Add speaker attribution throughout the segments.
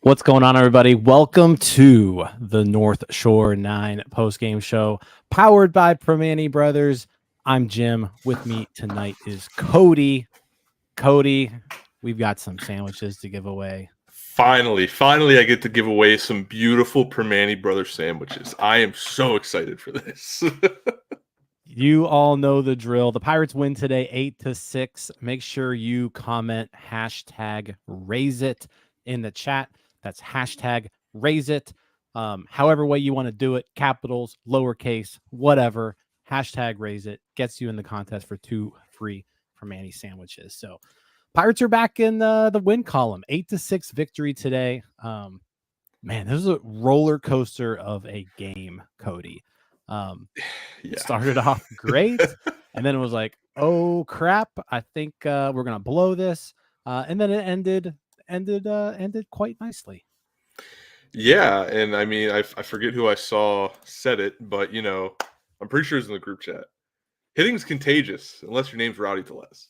Speaker 1: What's going on, everybody? Welcome to the North Shore 9 postgame show, powered by Primanti Brothers. I'm Jim. With me tonight is Cody. Cody, we've got some sandwiches to give away.
Speaker 2: Finally, I get to give away some beautiful Primanti Brothers sandwiches. I am so excited for this.
Speaker 1: You all know the drill. The Pirates win today 8-6. Make sure you comment hashtag raise it in the chat. That's hashtag raise it. However way you want to do it, capitals, lowercase, whatever. Hashtag raise it gets you in the contest for 2 free Primanti sandwiches. So Pirates are back in the win column. 8-6 victory today. Man, this was a roller coaster of a game, Cody. Started off great, and then it was like, oh crap, I think we're gonna blow this. And then it ended quite nicely.
Speaker 2: Yeah, and I mean, I forget who I saw said it, but I'm pretty sure it's in the group chat. Hitting's contagious unless your name's Rowdy Tellez.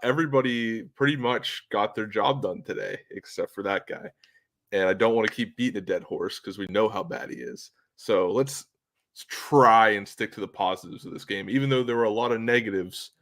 Speaker 2: Everybody pretty much got their job done today, except for that guy. And I don't want to keep beating a dead horse because we know how bad he is. So let's try and stick to the positives of this game, even though there were a lot of negatives.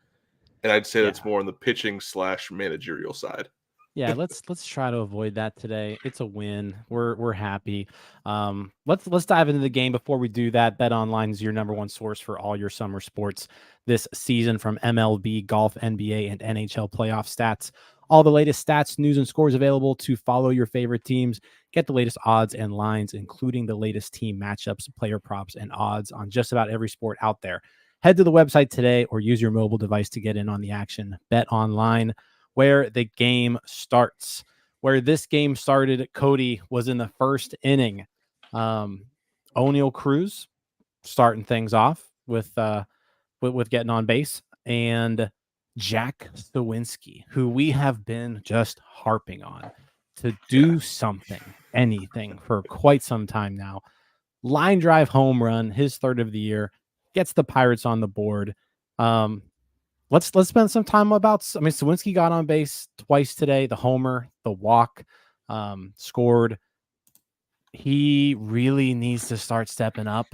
Speaker 2: And I'd say that's more on the pitching / managerial side.
Speaker 1: Yeah, let's try to avoid that today. It's a win. We're happy. Let's dive into the game. Before we do that, BetOnline is your #1 source for all your summer sports this season, from MLB, golf, NBA, and NHL playoff stats. All the latest stats, news, and scores available to follow your favorite teams. Get the latest odds and lines, including the latest team matchups, player props, and odds on just about every sport out there. Head to the website today or use your mobile device to get in on the action. BetOnline, where the game starts. Where this game started, Cody, was in the first inning. O'Neal Cruz starting things off with getting on base, and Jack Suwinski, who we have been just harping on to do something, anything for quite some time now. Line drive home run, his third of the year, gets the Pirates on the board. Let's spend some time Suwinski got on base twice today, the homer, the walk, scored. He really needs to start stepping up.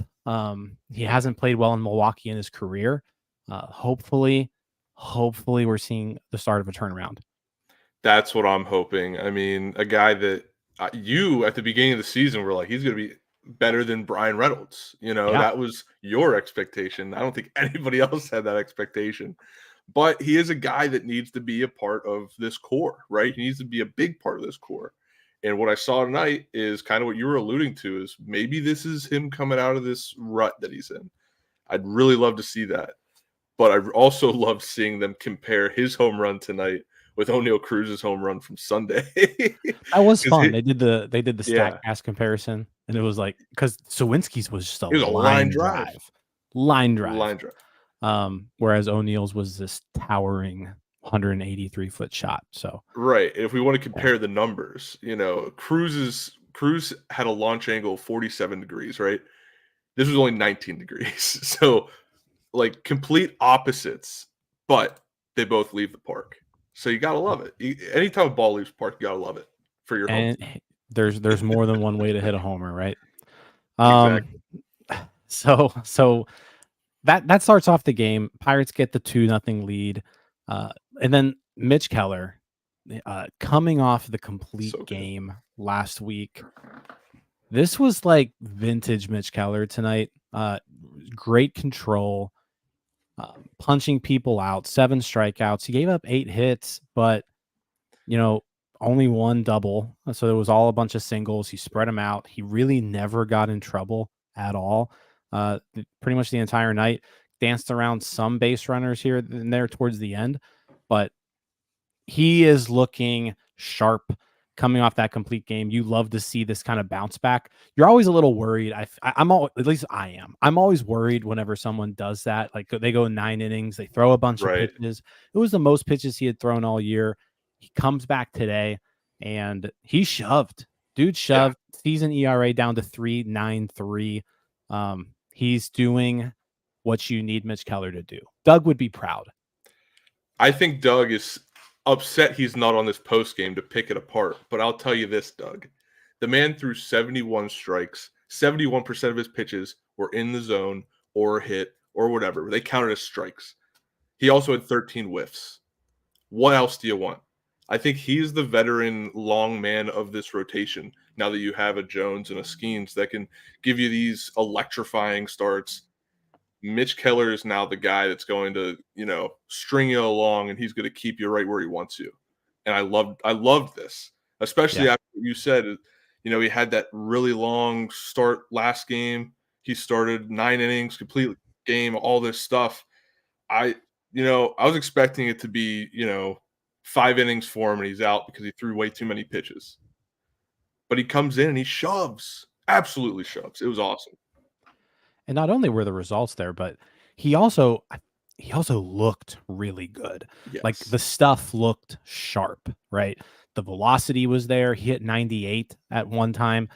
Speaker 1: He hasn't played well in Milwaukee in his career. Hopefully we're seeing the start of a turnaround.
Speaker 2: That's what I'm hoping. I mean, a guy that you at the beginning of the season were like, he's going to be better than Bryan Reynolds. That was your expectation. I don't think anybody else had that expectation. But he is a guy that needs to be a part of this core, right? He needs to be a big part of this core. And what I saw tonight is kind of what you were alluding to, is maybe this is him coming out of this rut that he's in. I'd really love to see that. But I also loved seeing them compare his home run tonight with O'Neal Cruz's home run from Sunday.
Speaker 1: That was fun. They did the Statcast comparison, and it was like, because Suwinski's was just a line drive. Whereas O'Neal's was this towering 183-foot shot. So
Speaker 2: right. If we want to compare the numbers, Cruz had a launch angle of 47 degrees, right? This was only 19 degrees. So like complete opposites, but they both leave the park. So you gotta love it. Anytime a ball leaves the park, you gotta love it for your home team.
Speaker 1: There's more than one way to hit a homer, right?
Speaker 2: Exactly.
Speaker 1: So that starts off the game. Pirates get the 2-0 lead, and then Mitch Keller, coming off the complete game last week. This was like vintage Mitch Keller tonight. Great control. Punching people out, 7 strikeouts. He gave up 8 hits, but only 1 double. So it was all a bunch of singles. He spread them out. He really never got in trouble at all. Pretty much the entire night. Danced around some base runners here and there towards the end, but he is looking sharp coming off that complete game. You love to see this kind of bounce back. You're always a little worried. I'm all, at least I am. I'm always worried whenever someone does that. Like they go 9 innings, they throw a bunch of pitches. It was the most pitches he had thrown all year. He comes back today and he shoved. Dude shoved. Season ERA down to 3.93. He's doing what you need Mitch Keller to do. Doug would be proud.
Speaker 2: I think Doug is upset he's not on this post game to pick it apart. But I'll tell you this, Doug. The man threw 71 strikes. 71% of his pitches were in the zone or hit or whatever. They counted as strikes. He also had 13 whiffs. What else do you want? I think he's the veteran long man of this rotation. Now that you have a Jones and a Skeens that can give you these electrifying starts, Mitch Keller is now the guy that's going to, string you along, and he's going to keep you right where he wants you. And I loved this, especially after you said, he had that really long start last game. He started 9 innings, complete game, all this stuff. I was expecting it to be, 5 innings for him and he's out because he threw way too many pitches. But he comes in and he shoves, absolutely shoves. It was awesome.
Speaker 1: And not only were the results there, but he also looked really good.
Speaker 2: Yes.
Speaker 1: Like the stuff looked sharp, right? The velocity was there. He hit 98 at one time.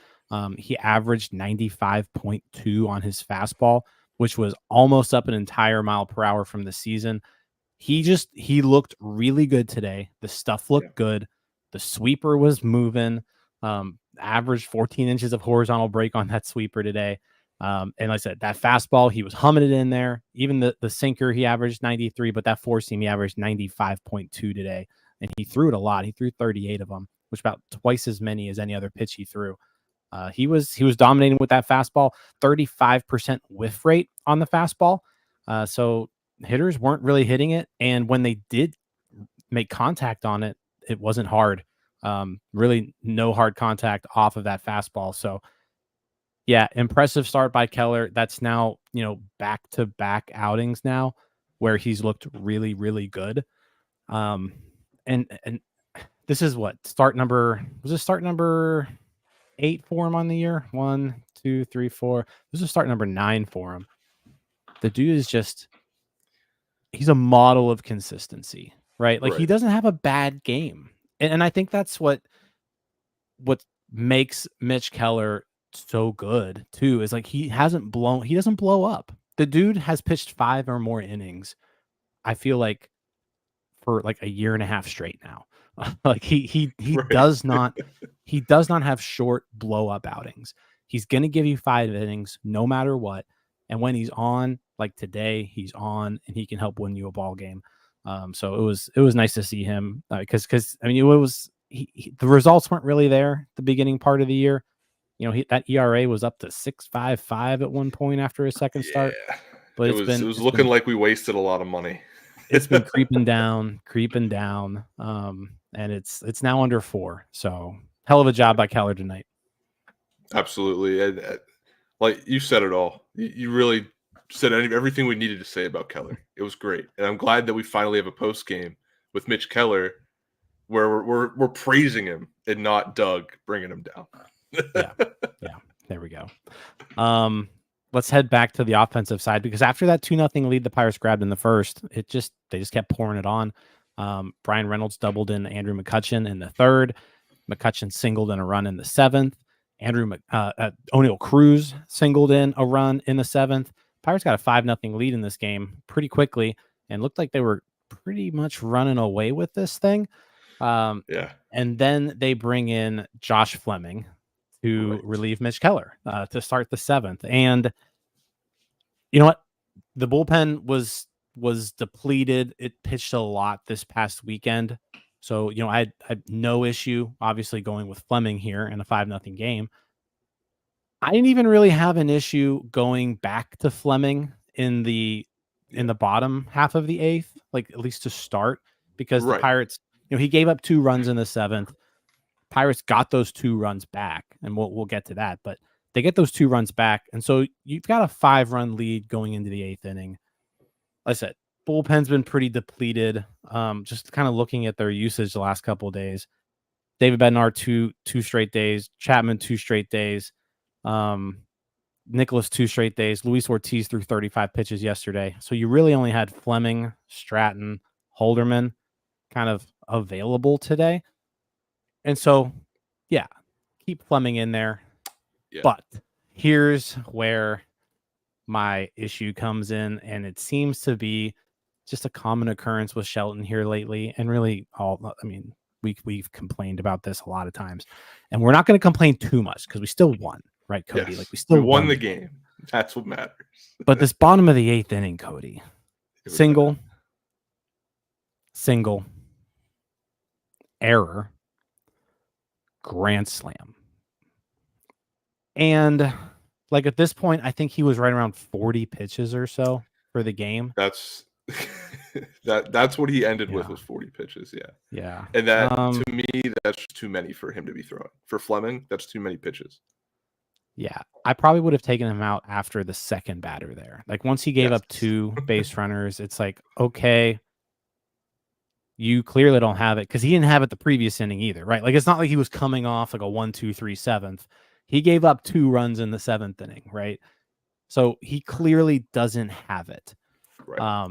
Speaker 1: He averaged 95.2 on his fastball, which was almost up an entire mile per hour from the season. He looked really good today. The stuff looked good. The sweeper was moving. Averaged 14 inches of horizontal break on that sweeper today. And like I said, that fastball, he was humming it in there. Even the sinker, he averaged 93, but that four seam, he averaged 95.2 today. And he threw it a lot. He threw 38 of them, which about twice as many as any other pitch he threw. He was dominating with that fastball, 35% whiff rate on the fastball. So hitters weren't really hitting it. And when they did make contact on it, it wasn't hard. Really no hard contact off of that fastball. So yeah, impressive start by Keller. That's now, back-to-back outings now where he's looked really, really good. And this is what start number 8 for him on the year? 1, 2, 3, 4. This is start number 9 for him. The dude is he's a model of consistency, right? Like he doesn't have a bad game. And I think that's what makes Mitch Keller so good too, is like he doesn't blow up. The dude has pitched 5 or more innings, I feel like, for like a year and a half straight now. Like he does not have short blow up outings. He's gonna give you 5 innings no matter what. And when he's on, like today, he's on and he can help win you a ball game. So it was nice to see him because I mean it was the results weren't really there the beginning part of the year. That ERA was up to 6.55 at one point after his second start. But
Speaker 2: it was looking like we wasted a lot of money.
Speaker 1: It's been creeping down. And it's now under 4. So hell of a job by Keller tonight.
Speaker 2: Absolutely. And, like you said it all. You really said everything we needed to say about Keller. It was great. And I'm glad that we finally have a post game with Mitch Keller where we're praising him and not Doug bringing him down.
Speaker 1: Yeah. There we go. Let's head back to the offensive side, because after that 2-0 lead the Pirates grabbed in the first, they just kept pouring it on. Bryan Reynolds doubled in Andrew McCutchen in the third. McCutchen singled in a run in the seventh. O'Neal Cruz singled in a run in the seventh. Pirates got a 5-0 lead in this game pretty quickly and looked like they were pretty much running away with this thing. And then they bring in Josh Fleming to relieve Mitch Keller to start the seventh. And you know what? The bullpen was depleted. It pitched a lot this past weekend. So, I had no issue, obviously, going with Fleming here in a 5-0 game. I didn't even really have an issue going back to Fleming in the bottom half of the eighth, like at least to start, because the Pirates, he gave up 2 runs in the seventh. Pirates got those 2 runs back, and we'll get to that, but they get those 2 runs back. And so you've got a 5-run lead going into the 8th inning. Like I said, bullpen's been pretty depleted. Just kind of looking at their usage the last couple of days. David Bednar, two straight days. Chapman, 2 straight days. Nicholas, 2 straight days. Luis Ortiz threw 35 pitches yesterday. So you really only had Fleming, Stratton, Holderman kind of available today. And so, yeah, keep Fleming in there. Yeah. But here's where my issue comes in, and it seems to be just a common occurrence with Shelton here lately. And really we've complained about this a lot of times, and we're not going to complain too much because we still won. Right, Cody?
Speaker 2: Yes,
Speaker 1: like we still
Speaker 2: won the game. That's what matters.
Speaker 1: But this bottom of the 8th inning, Cody, single, error, grand slam. And like at this point, I think he was right around 40 pitches or so for the game.
Speaker 2: That's that's what he ended with was 40 pitches. Yeah.
Speaker 1: Yeah.
Speaker 2: And that to me, that's too many for him to be throwing. For Fleming, that's too many pitches.
Speaker 1: Yeah, I probably would have taken him out after the second batter there. Like once he gave up 2 base runners, it's like, okay, you clearly don't have it because he didn't have it the previous inning either, right? Like it's not like he was coming off like a 1-2-3 7th. He gave up 2 runs in the 7th inning, right? So he clearly doesn't have it.
Speaker 2: Right.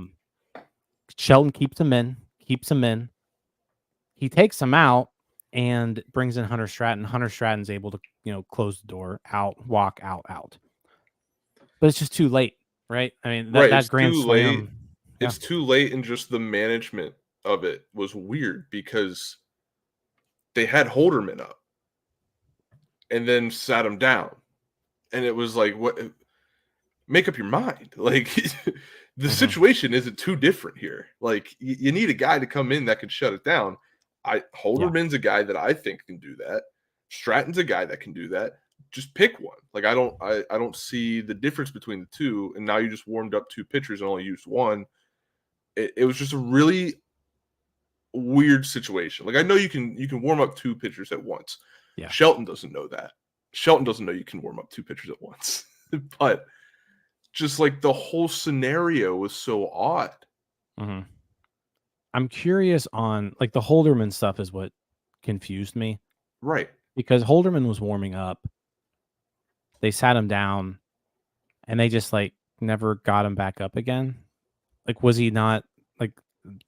Speaker 1: Shelton keeps him in. He takes him out and brings in Hunter Stratton. Hunter Stratton's able to, close the door, walk out. But it's just too late, right? I mean, that grand slam.
Speaker 2: It's too late, and just the management of it was weird because they had Holderman up and then sat him down. And it was like, what? Make up your mind. Like, the situation isn't too different here. Like, you need a guy to come in that can shut it down. Holderman's a guy that I think can do that. Stratton's a guy that can do that. Just pick one. Like I don't see the difference between the two. And now you just warmed up 2 pitchers and only used one. It was just a really weird situation. Like I know you can warm up 2 pitchers at once.
Speaker 1: Yeah.
Speaker 2: Shelton doesn't know that. Shelton doesn't know you can warm up 2 pitchers at once. But just like the whole scenario was so odd.
Speaker 1: Mm-hmm. I'm curious on like the Holderman stuff is what confused me.
Speaker 2: Right.
Speaker 1: Because Holderman was warming up. They sat him down and they just like never got him back up again. Like, was he not like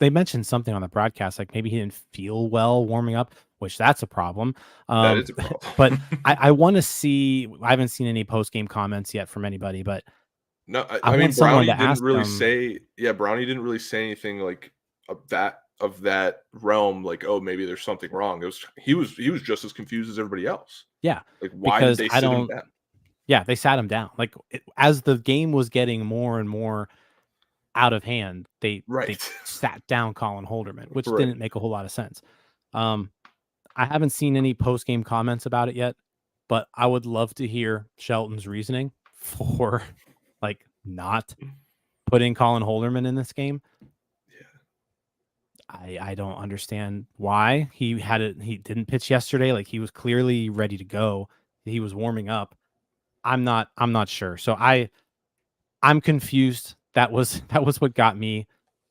Speaker 1: they mentioned something on the broadcast, like maybe he didn't feel well warming up, which that's a problem.
Speaker 2: That is a problem.
Speaker 1: But I want to see, I haven't seen any post-game comments yet from anybody, but
Speaker 2: no, I mean, Brownie didn't really say, Brownie didn't really say anything like of that realm, like, oh, maybe there's something wrong. He was just as confused as everybody else.
Speaker 1: Yeah.
Speaker 2: Like, why did they sit him down?
Speaker 1: Yeah, they sat him down. Like as the game was getting more and more out of hand, they sat down Colin Holderman, which didn't make a whole lot of sense. I haven't seen any post-game comments about it yet, but I would love to hear Shelton's reasoning for like not putting Colin Holderman in this game. I don't understand why he didn't pitch yesterday. Like he was clearly ready to go. He was warming up. I'm not sure. So I'm confused. That was what got me.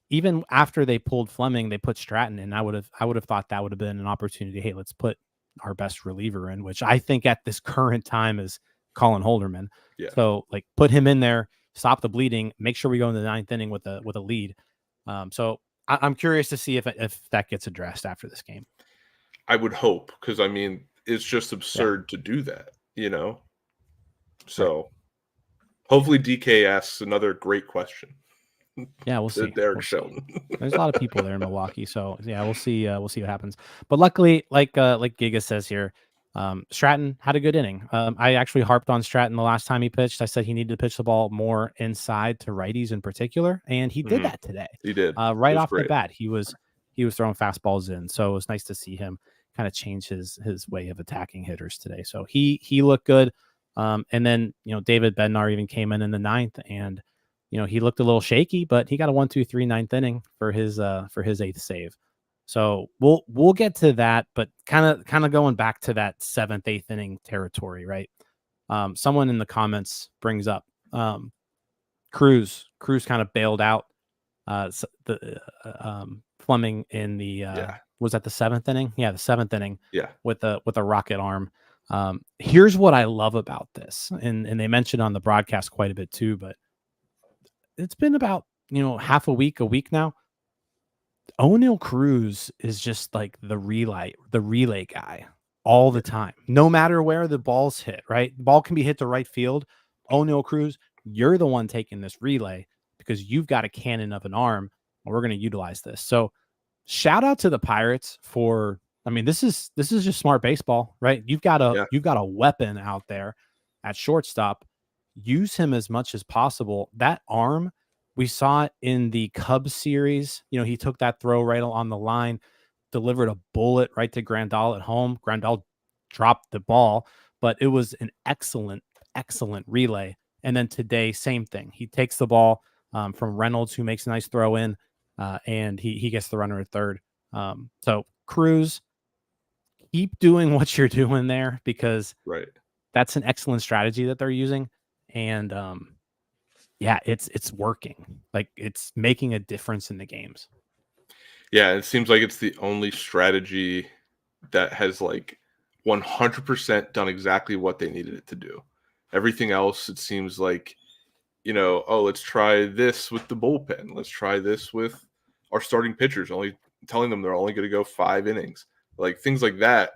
Speaker 1: Even after they pulled Fleming, they put Stratton in. I would have thought that would have been an opportunity. Hey, let's put our best reliever in, which I think at this current time is Colin Holderman.
Speaker 2: Yeah.
Speaker 1: So like put him in there, stop the bleeding, make sure we go in the 9th inning with a lead. So I'm curious to see if that gets addressed after this game.
Speaker 2: I would hope, because I mean it's just absurd to do that, So hopefully DK asks another great question.
Speaker 1: Yeah, we'll see.
Speaker 2: Derek Shelton.
Speaker 1: There's a lot of people there in Milwaukee, so yeah, we'll see. We'll see what happens. But luckily, like Giga says here, Stratton had a good inning. I actually harped on Stratton the last time he pitched. I said he needed to pitch the ball more inside to righties in particular, and he did that today.
Speaker 2: He did
Speaker 1: right off the bat. He was throwing fastballs in, so it was nice to see him kind of change his way of attacking hitters today. So he looked good. And then David Bednar even came in the 9th, and he looked a little shaky, but he got a 1-2-3 9th inning for his 8th save. So we'll get to that, but kind of going back to that 7th, 8th inning territory, right? Someone in the comments brings up Cruz kind of bailed out Fleming in the was that the 7th inning? Yeah, the 7th inning.
Speaker 2: Yeah,
Speaker 1: with a rocket arm. Here's what I love about this, and they mentioned on the broadcast quite a bit too, but it's been about half a week now. O'Neal Cruz is just like the relay guy all the time, no matter where the ball's hit. Right, the ball can be hit to right field. O'Neal Cruz, you're the one taking this relay because you've got a cannon of an arm, and we're going to utilize this. So, shout out to the Pirates for. I mean, this is just smart baseball, right? You've got a weapon out there at shortstop. Use him as much as possible. That arm, we saw it in the Cubs series. He took that throw right on the line, delivered a bullet right to Grandal at home. Grandal dropped the ball, but it was an excellent relay. And then today, same thing. He takes the ball from Reynolds, who makes a nice throw in, and he gets the runner at third. So Cruz, keep doing what you're doing there because that's an excellent strategy that they're using. And it's working. Like, it's making a difference in the games.
Speaker 2: Yeah, it seems like it's the only strategy that has 100% done exactly what they needed it to do. Everything else, it seems like, let's try this with the bullpen. Let's try this with our starting pitchers, only telling them they're only going to go 5 innings. Things like that,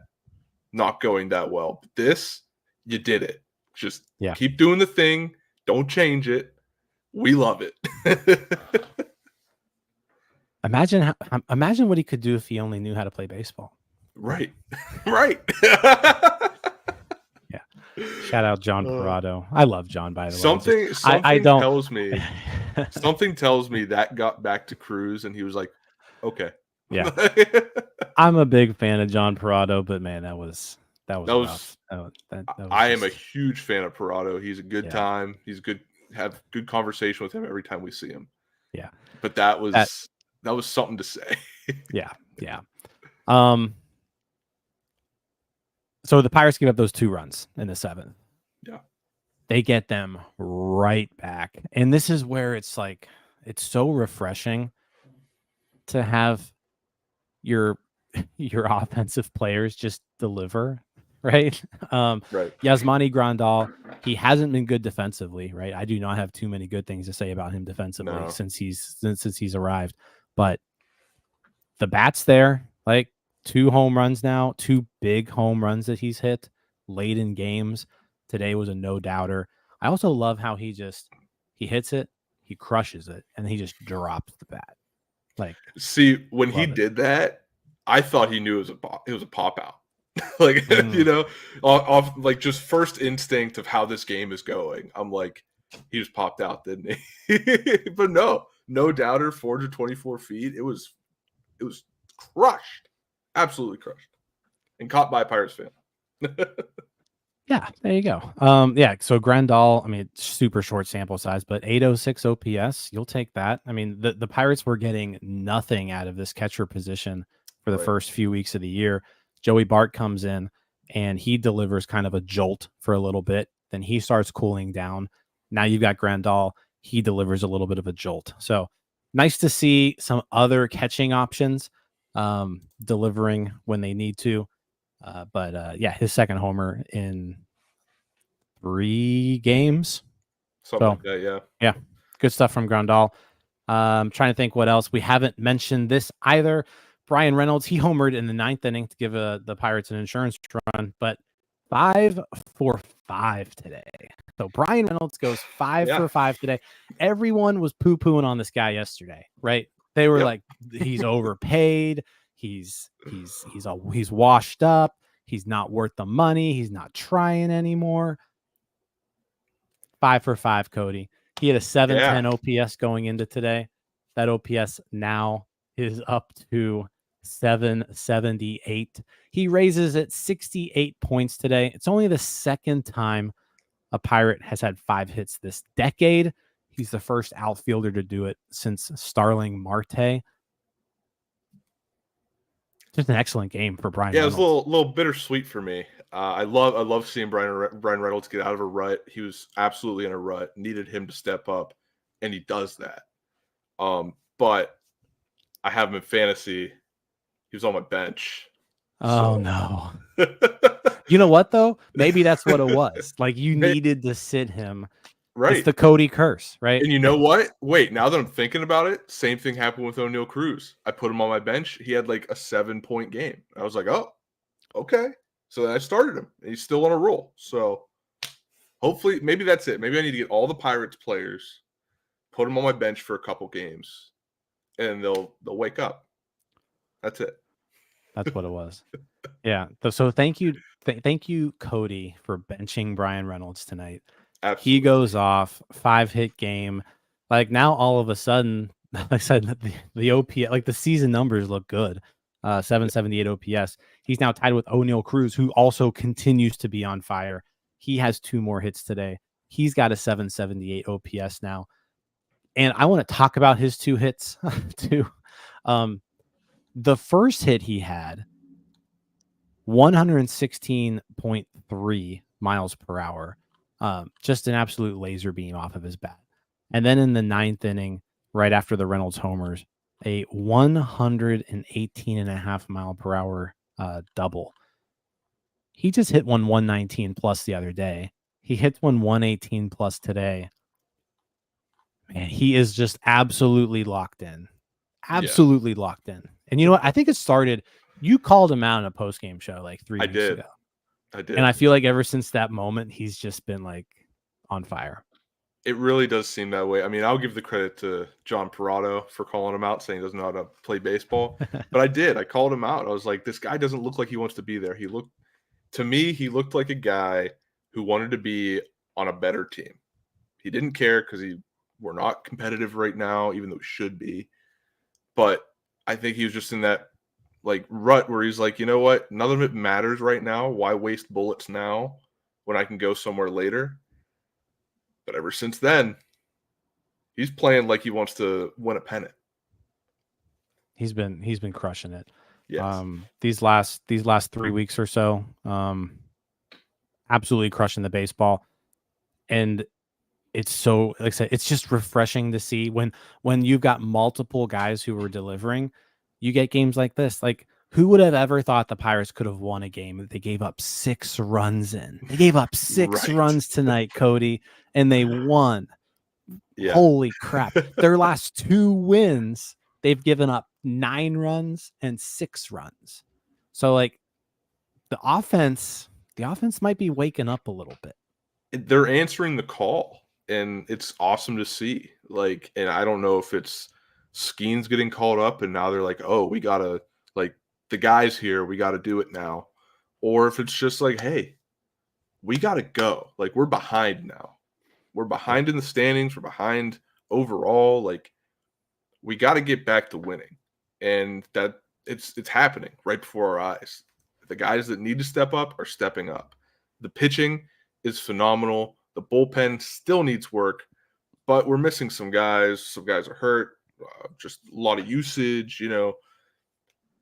Speaker 2: not going that well. But this, you did it. Just keep doing the thing. Don't change it. We love it.
Speaker 1: Imagine what he could do if he only knew how to play baseball.
Speaker 2: Right. Right.
Speaker 1: Yeah. Shout out John Parado. I love John, by the way.
Speaker 2: Something tells me something tells me that got back to Cruz and he was like, okay.
Speaker 1: Yeah. I'm a big fan of John Parado, but man, that was rough.
Speaker 2: I am a huge fan of Parado. He's a good time. He's good. Have good conversation with him every time we see him.
Speaker 1: Yeah.
Speaker 2: But that was something to say.
Speaker 1: Yeah. So the Pirates give up those 2 runs in the 7th.
Speaker 2: Yeah.
Speaker 1: They get them right back. And this is where it's so refreshing to have your offensive players just deliver, right? Yasmani Grandal, he hasn't been good defensively, right? I do not have too many good things to say about him defensively since he's arrived. But the bat's there, 2 home runs now, 2 big home runs that he's hit late in games. Today was a no-doubter. I also love how he hits it, he crushes it, and he just drops the bat.
Speaker 2: See, when he did that, I thought he knew it was a pop out. Off just first instinct of how this game is going. I'm like, he just popped out, didn't he? But no doubter, 424 feet. It was crushed, absolutely crushed, and caught by a Pirates fan.
Speaker 1: Yeah, there you go. So Grandal, I mean, super short sample size, but 806 OPS, you'll take that. I mean, the Pirates were getting nothing out of this catcher position for the first few weeks of the year. Joey Bart comes in and he delivers kind of a jolt for a little bit. Then he starts cooling down. Now you've got Grandal. He delivers a little bit of a jolt. So nice to see some other catching options delivering when they need to. But his second homer in 3 games.
Speaker 2: Something like that,
Speaker 1: yeah. Good stuff from Grandal. Trying to think what else. We haven't mentioned this either. Bryan Reynolds, he homered in the 9th inning to give the Pirates an insurance run, but 5 for 5 today. So Bryan Reynolds goes 5 for 5 today. Everyone was poo-pooing on this guy yesterday, right? They were like, he's overpaid. He's washed up. He's not worth the money. He's not trying anymore. 5 for 5, Cody. He had a 710 OPS going into today. That OPS now is up to 778. He raises it 68 points today. It's only the second time a Pirate has had 5 hits this decade. He's the first outfielder to do it since Starling Marte. Just an excellent game for Bryan Reynolds.
Speaker 2: It was a little bittersweet for me. I love seeing Bryan Reynolds get out of a rut. He was absolutely in a rut. Needed him to step up, and he does that. but I have him in fantasy. He was on my bench.
Speaker 1: Oh, no. You know what, though? Maybe that's what it was. Like, you needed to sit him.
Speaker 2: Right.
Speaker 1: It's the Cody curse, right?
Speaker 2: And you know what? Wait, now that I'm thinking about it, same thing happened with O'Neal Cruz. I put him on my bench. He had like a 7-point game. I was like, oh, okay. So then I started him. And he's still on a roll. So hopefully, maybe that's it. Maybe I need to get all the Pirates players, put them on my bench for a couple games, and they'll wake up. That's it.
Speaker 1: That's what it was. Yeah. So thank you, Cody, for benching Bryan Reynolds tonight.
Speaker 2: Absolutely.
Speaker 1: He goes off 5-hit game. Like now, all of a sudden, like I said, the OPS, like the season numbers look good. 778 OPS. He's now tied with O'Neal Cruz, who also continues to be on fire. He has 2 more hits today. He's got a 778 OPS now. And I want to talk about his 2 hits too. The first hit he had 116.3 miles per hour. Just an absolute laser beam off of his bat. And then in the 9th inning, right after the Reynolds homers, a 118.5 mile per hour double. He just hit one 119 plus the other day. He hit one 118 plus today. Man, he is just absolutely locked in. Absolutely locked in. And you know what? I think it started. You called him out in a post-game show like 3 weeks ago.
Speaker 2: I did.
Speaker 1: And I feel like ever since that moment, he's just been like on fire.
Speaker 2: It really does seem that way. I mean, I'll give the credit to John Parado for calling him out, saying he doesn't know how to play baseball. But I did. I called him out. I was like, this guy doesn't look like he wants to be there. He looked like a guy who wanted to be on a better team. He didn't care because we're not competitive right now, even though we should be. But I think he was just in that like rut where he's like, you know what? None of it matters right now. Why waste bullets now when I can go somewhere later? But ever since then, he's playing like he wants to win a pennant.
Speaker 1: He's been crushing it.
Speaker 2: Yes.
Speaker 1: These last 3 weeks or so, absolutely crushing the baseball. And it's so, like I said, it's just refreshing to see when you've got multiple guys who are delivering, you get games like this. Like, who would have ever thought the Pirates could have won a game that they gave up 6 runs in? They gave up 6 runs tonight, Cody, and they won. Yeah. Holy crap. Their last 2 wins, they've given up 9 runs and 6 runs. So, like, the offense might be waking up a little bit.
Speaker 2: They're answering the call, and it's awesome to see. Like, and I don't know if it's Skeens getting called up, and now they're like, oh, we got to, like, the guys here, we got to do it now. Or if it's just like, hey, we got to go. Like, we're behind now. We're behind in the standings. We're behind overall. Like, we got to get back to winning. And that it's happening right before our eyes. The guys that need to step up are stepping up. The pitching is phenomenal. The bullpen still needs work, but we're missing some guys. Some guys are hurt. Just a lot of usage, you know.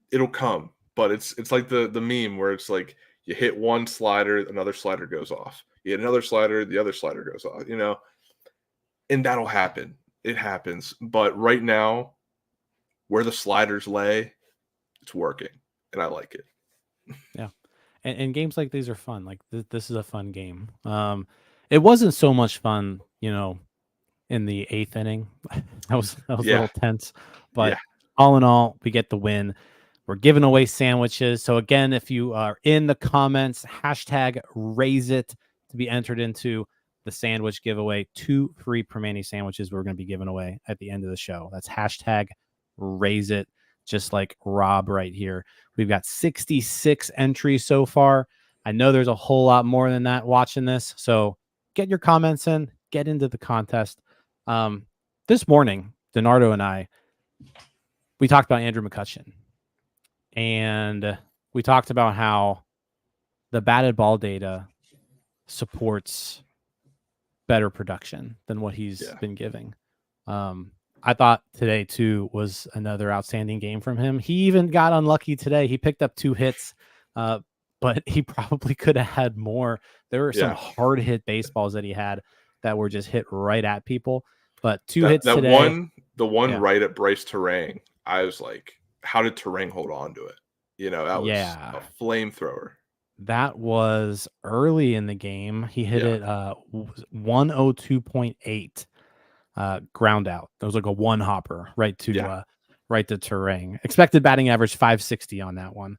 Speaker 2: It'll come, but it's like the meme where it's like you hit one slider, another slider goes off. You hit another slider, the other slider goes off, you know. And that'll happen. It happens. But right now, where the sliders lay, it's working, and I like it.
Speaker 1: Yeah. And games like these are fun. Like this is a fun game. It wasn't so much fun, you know, in the 8th inning. that was a little tense. But all in all, we get the win. We're giving away sandwiches. So again, if you are in the comments, hashtag raise it to be entered into the sandwich giveaway. 2 free Primanti sandwiches we're going to be giving away at the end of the show. That's hashtag raise it, just like Rob right here. We've got 66 entries so far. I know there's a whole lot more than that watching this. So get your comments in, get into the contest. This morning, Donardo and we talked about Andrew McCutchen. And we talked about how the batted ball data supports better production than what he's been giving. I thought today, too, was another outstanding game from him. He even got unlucky today. He picked up 2 hits, but he probably could have had more. There were some hard-hit baseballs that he had that were just hit right at people. But 2 hits today.
Speaker 2: The one right at Bryce Terang, I was like, how did Terang hold on to it? That was a flamethrower.
Speaker 1: That was early in the game. He hit it 102.8 ground out. That was like a one hopper right to Terang. Expected batting average 560 on that one.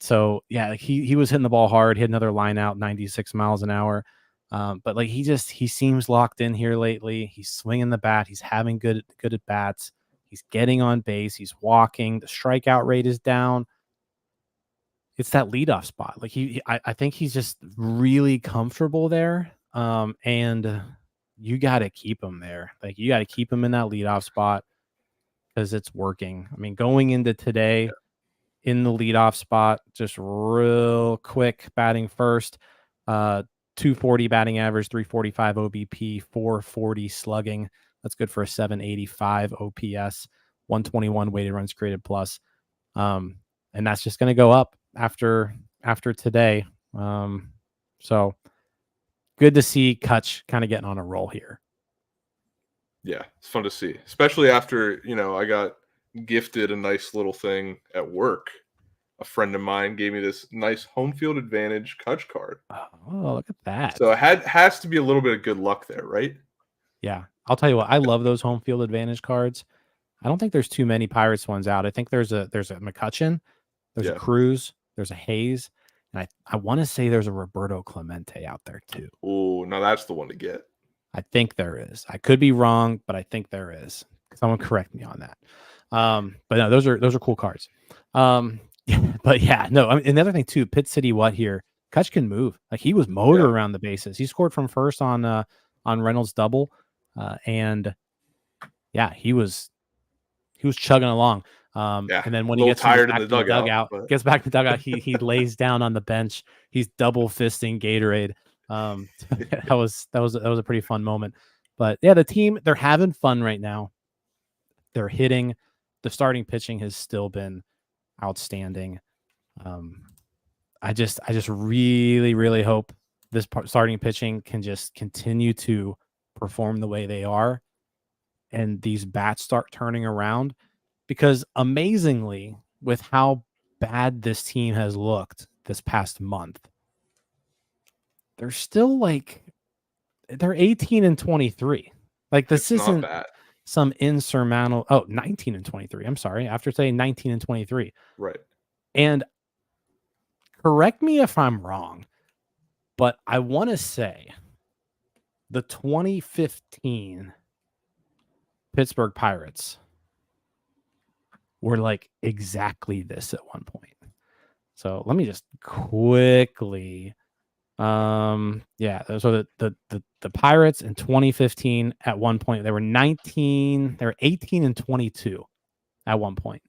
Speaker 1: So yeah, like he was hitting the ball hard. He had another line out, 96 miles an hour. But like he seems locked in here lately. He's swinging the bat. He's having good at bats. He's getting on base. He's walking. The strikeout rate is down. It's that leadoff spot. Like I think he's just really comfortable there. And you got to keep him there. Like you got to keep him in that leadoff spot because it's working. I mean, going into today in the leadoff spot, just real quick batting first, 240 batting average, 345 OBP, 440 slugging. That's good for a 785 OPS, 121 weighted runs created plus. And that's just going to go up after today. So good to see Kutch kind of getting on a roll here.
Speaker 2: Yeah, it's fun to see, especially after, I got gifted a nice little thing at work. A friend of mine gave me this nice home field advantage Kutch card.
Speaker 1: Oh, look at that.
Speaker 2: So it has to be a little bit of good luck there, right?
Speaker 1: Yeah. I'll tell you what, I love those home field advantage cards. I don't think there's too many Pirates ones out. I think there's a McCutchen, there's a Cruz, there's a Hayes, and I want to say there's a Roberto Clemente out there too.
Speaker 2: Oh, now that's the one to get.
Speaker 1: I think there is. I could be wrong, but I think there is. Someone correct me on that. But no, those are cool cards. But yeah, no. I mean, another thing too, Pitt City, what here? Kutch can move. Like he was motor around the bases. He scored from first on Reynolds double, and yeah, he was chugging along. And then when he gets
Speaker 2: tired
Speaker 1: back
Speaker 2: in the dugout,
Speaker 1: gets back to the dugout, he lays down on the bench. He's double fisting Gatorade. That was a pretty fun moment. But yeah, the team, they're having fun right now. They're hitting. The starting pitching has still been outstanding. I just really, really hope this starting pitching can just continue to perform the way they are, and these bats start turning around. Because amazingly, with how bad this team has looked this past month, they're still they're 18 and 23. Like this isn't some insurmountable. Oh, 19 and 23. I'm sorry. After saying 19 and 23.
Speaker 2: Right.
Speaker 1: And correct me if I'm wrong, but I want to say the 2015 Pittsburgh Pirates were like exactly this at one point. So let me just quickly so the Pirates in 2015 at one point they were 18 and 22 at one point.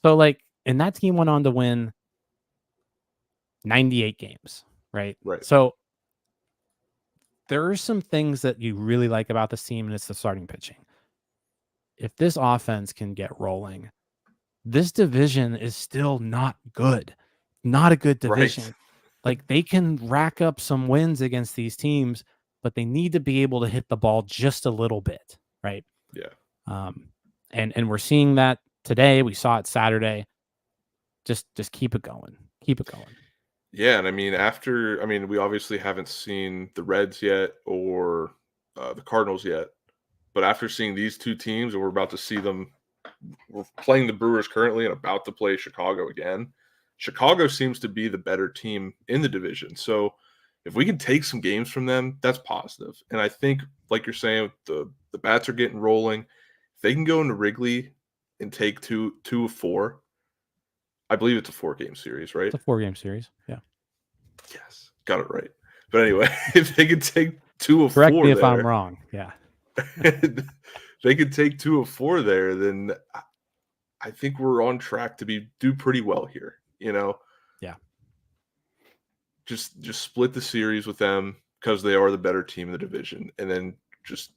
Speaker 1: So and that team went on to win 98 games, right?
Speaker 2: Right.
Speaker 1: So there are some things that you really like about this team, and it's the starting pitching. If this offense can get rolling, this division is still not good. Not a good division.
Speaker 2: Right.
Speaker 1: Like they can rack up some wins against these teams, but they need to be able to hit the ball just a little bit, right?
Speaker 2: Yeah.
Speaker 1: And we're seeing that today. We saw it Saturday. Just keep it going. Keep it going.
Speaker 2: Yeah, and we obviously haven't seen the Reds yet or the Cardinals yet, but after seeing these two teams, and we're about to see them, we're playing the Brewers currently and about to play Chicago again. Chicago seems to be the better team in the division. So if we can take some games from them, that's positive. And I think, like you're saying, the bats are getting rolling. If they can go into Wrigley and take two of four, I believe it's a 4-game series, right?
Speaker 1: It's a 4-game series. Yeah.
Speaker 2: Yes. Got it right. But anyway, if they could take 2 of 4
Speaker 1: correct me if I'm wrong. Yeah.
Speaker 2: they could take 2 of 4 there, then I think we're on track to do pretty well here,
Speaker 1: Yeah.
Speaker 2: Just split the series with them because they are the better team in the division, and then just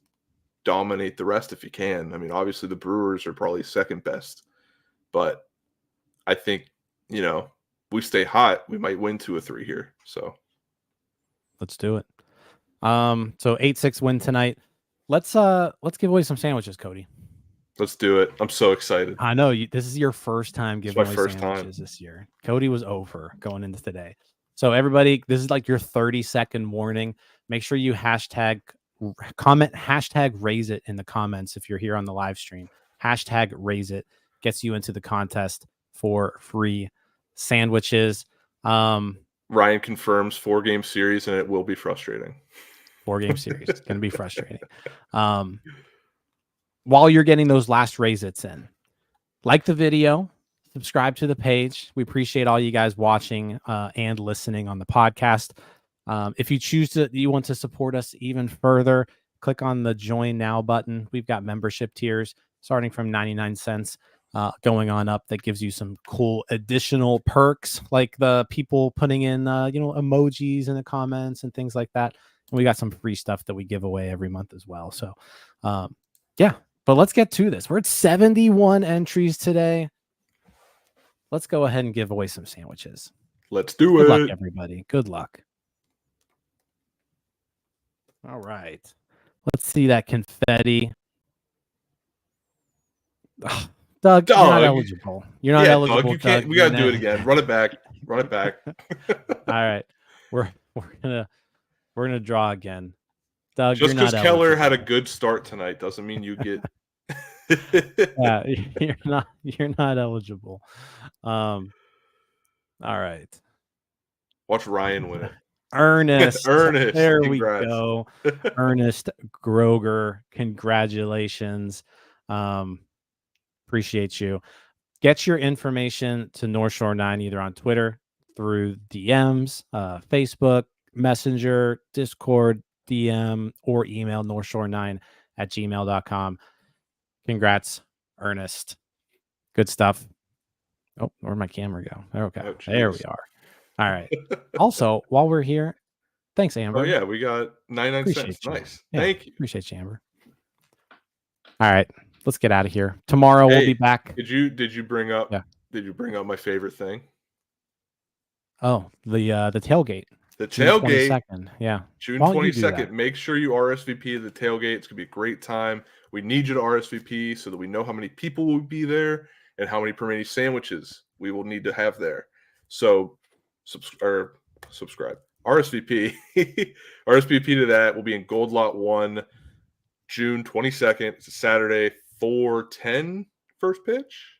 Speaker 2: dominate the rest if you can. I mean, obviously the Brewers are probably second best, but I think, we stay hot, we might win 2 or 3 here. So
Speaker 1: let's do it. So 8-6 win tonight. Let's give away some sandwiches, Cody.
Speaker 2: Let's do it. I'm so excited.
Speaker 1: I know this is your first time giving away sandwiches
Speaker 2: time
Speaker 1: this year. Cody was over going into today. So everybody, this is like your 30-second warning. Make sure you comment raise it in the comments if you're here on the live stream. #raise it gets you into the contest for free sandwiches.
Speaker 2: Ryan confirms 4-game series, and it will be frustrating.
Speaker 1: 4-game series. It's going to be frustrating. While you're getting those last raise it's in, like the video, subscribe to the page. We appreciate all you guys watching and listening on the podcast. If you want to support us even further, click on the join now button. We've got membership tiers starting from 99 cents going on up. That gives you some cool additional perks, like the people putting in emojis in the comments and things like that. And we got some free stuff that we give away every month as well. So yeah, but let's get to this. We're at 71 entries today. Let's go ahead and give away some sandwiches.
Speaker 2: Let's do
Speaker 1: it.
Speaker 2: Good
Speaker 1: luck, everybody. Good luck. All right. Let's see that confetti. Oh, Doug, you're not eligible. You're not eligible.
Speaker 2: Doug, you can't. We got to do it again. Run it back. Run it back.
Speaker 1: All right. We're gonna draw again. Doug,
Speaker 2: just because Keller had a good start tonight doesn't mean you get.
Speaker 1: Yeah, you're not eligible. All right.
Speaker 2: Watch Ryan win it.
Speaker 1: Ernest.
Speaker 2: Ernest.
Speaker 1: There
Speaker 2: Congrats.
Speaker 1: We go. Ernest Groger. Congratulations. Appreciate you. Get your information to North Shore 9 either on Twitter through DMs, Facebook, Messenger, Discord, DM, or email northshore9@gmail.com. Congrats, Ernest. Good stuff. Oh, where'd my camera go? Okay.
Speaker 2: Oh,
Speaker 1: there we are. All right. Also, while we're here, thanks, Amber.
Speaker 2: Oh, yeah. We got 99 cents.
Speaker 1: You.
Speaker 2: Nice.
Speaker 1: Yeah,
Speaker 2: thank you.
Speaker 1: Appreciate you, Amber. All right. Let's get out of here. Tomorrow we'll be back.
Speaker 2: Did you bring up my favorite thing?
Speaker 1: Oh, the tailgate.
Speaker 2: The tailgate.
Speaker 1: June 22nd. Yeah.
Speaker 2: June 22nd. Make sure you RSVP to the tailgate. It's gonna be a great time. We need you to RSVP so that we know how many people will be there and how many Primanti sandwiches we will need to have there. So subscribe. RSVP. RSVP to that. We'll be in Gold Lot 1, June 22nd. It's a Saturday, 4:10 first pitch.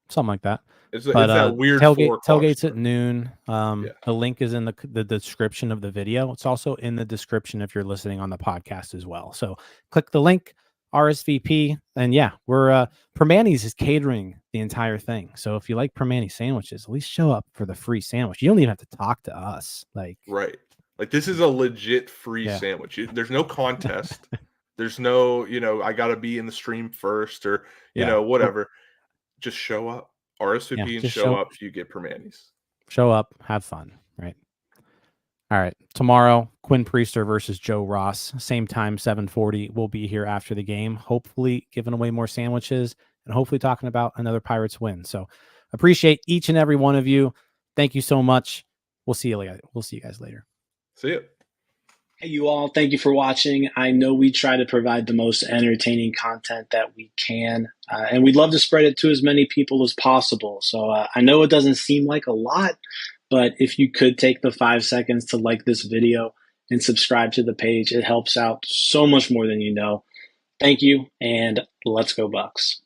Speaker 1: Something like that.
Speaker 2: It's that weird
Speaker 1: tailgate's at noon. The link is in the description of the video. It's also in the description if you're listening on the podcast as well. So click the link, RSVP, and yeah, we're Primanti's is catering the entire thing. So if you like Primanti sandwiches, at least show up for the free sandwich. You don't even have to talk to us. Like
Speaker 2: this is a legit free sandwich. There's no contest. There's no, I got to be in the stream first or, whatever. Just show up. RSVP and show up. You get Primanti's.
Speaker 1: Show up. Have fun. Right. All right. Tomorrow, Quinn Priester versus Joe Ross. Same time, 7:40. We'll be here after the game. Hopefully giving away more sandwiches and hopefully talking about another Pirates win. So appreciate each and every one of you. Thank you so much. We'll see you guys later.
Speaker 2: See you.
Speaker 3: Hey, you all. Thank you for watching. I know we try to provide the most entertaining content that we can, and we'd love to spread it to as many people as possible. So I know it doesn't seem like a lot, but if you could take the 5 seconds to like this video and subscribe to the page, it helps out so much more than you know. Thank you, and let's go Bucks.